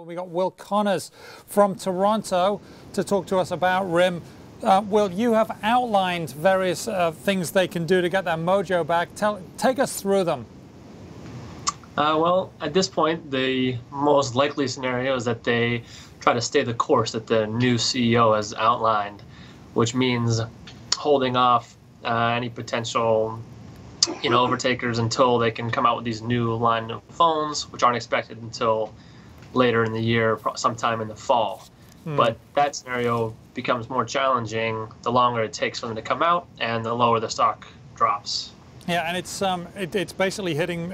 We got Will Connors from Toronto to talk to us about RIM. Will, you have outlined various things they can do to get their mojo back. Take us through them. Well, at this point, the most likely scenario is that they try to stay the course that the new CEO has outlined, which means holding off any potential overtakers until they can come out with these new line of phones, which aren't expected until later in the year, sometime in the fall. But that scenario becomes more challenging the longer it takes for them to come out and the lower the stock drops. Yeah, and it's basically hitting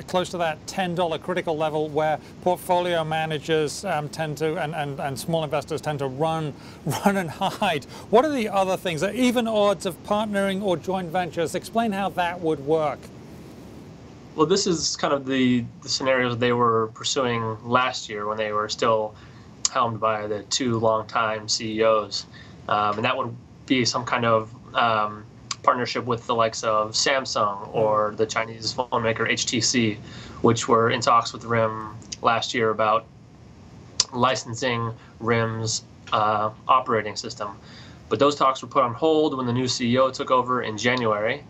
close to that $10 critical level where portfolio managers tend to and small investors tend to run and hide. What are the other things? Even odds of partnering or joint ventures? Explain how that would work. Well, this is kind of the scenarios they were pursuing last year when they were still helmed by the two longtime CEOs, and that would be some kind of partnership with the likes of Samsung or the Chinese phone maker HTC, which were in talks with RIM last year about licensing RIM's operating system. But those talks were put on hold when the new CEO took over in January,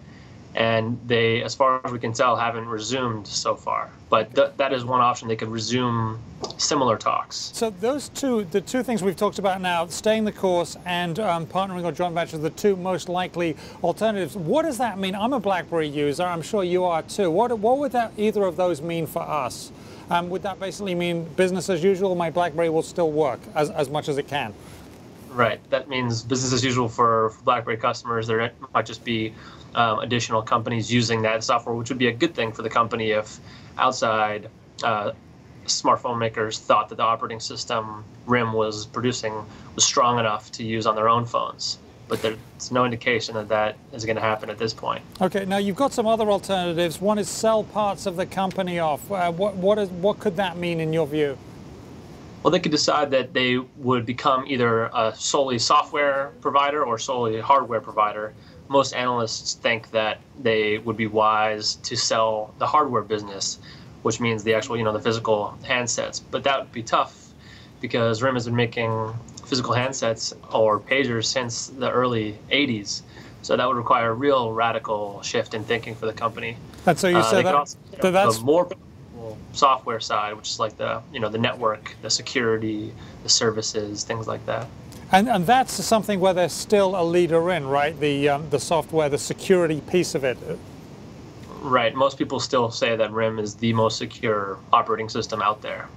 and they, as far as we can tell, haven't resumed so far. But that is one option. They could resume similar talks. So the two things we've talked about now, staying the course and partnering or joint ventures, the two most likely alternatives. What does that mean? I'm a BlackBerry user. I'm sure you are too. What would either of those mean for us? Would that basically mean business as usual? My BlackBerry will still work as much as it can? Right. That means business as usual for BlackBerry customers. There might just be additional companies using that software, which would be a good thing for the company if outside smartphone makers thought that the operating system RIM was producing was strong enough to use on their own phones. But there's no indication that that is going to happen at this point. Okay, now you've got some other alternatives. One is sell parts of the company off. What could that mean in your view? Well, they could decide that they would become either a solely software provider or solely hardware provider. Most analysts think that they would be wise to sell the hardware business, which means the actual, the physical handsets. But that would be tough because RIM has been making physical handsets or pagers since the early 80s. So that would require a real radical shift in thinking for the company. And so you said that's more software side, which is like the network, the security, the services, things like that. And that's something where they're still a leader in, right? The software, the security piece of it. Right. Most people still say that RIM is the most secure operating system out there.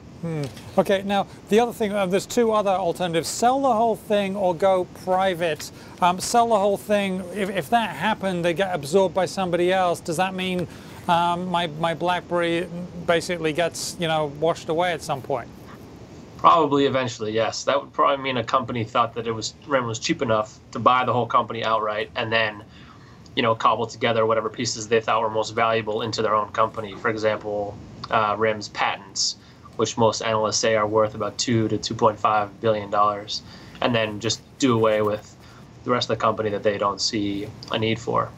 Okay. Now the other thing, there's two other alternatives: sell the whole thing or go private. Sell the whole thing. If that happened, they get absorbed by somebody else. Does that mean my BlackBerry basically gets washed away at some point? Probably eventually, yes. That would probably mean a company thought that RIM was cheap enough to buy the whole company outright and then, cobble together whatever pieces they thought were most valuable into their own company. For example, RIM's patents, which most analysts say are worth about $2 to $2.5 billion, and then just do away with the rest of the company that they don't see a need for.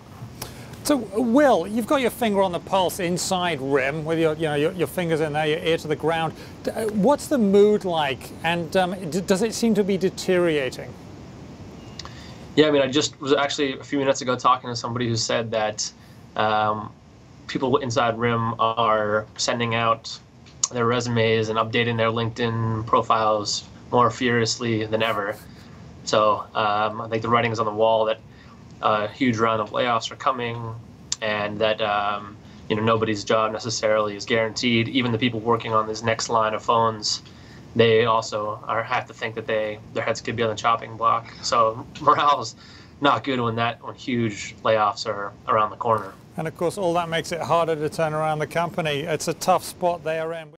So, Will, you've got your finger on the pulse inside RIM with your fingers in there, your ear to the ground. What's the mood like, and does it seem to be deteriorating? Yeah, I just was actually a few minutes ago talking to somebody who said that people inside RIM are sending out their resumes and updating their LinkedIn profiles more furiously than ever. So I think the writing is on the wall that a huge round of layoffs are coming, and that nobody's job necessarily is guaranteed. Even the people working on this next line of phones, they also have to think that their heads could be on the chopping block. So morale's not good when huge layoffs are around the corner. And of course, all that makes it harder to turn around the company. It's a tough spot they are in.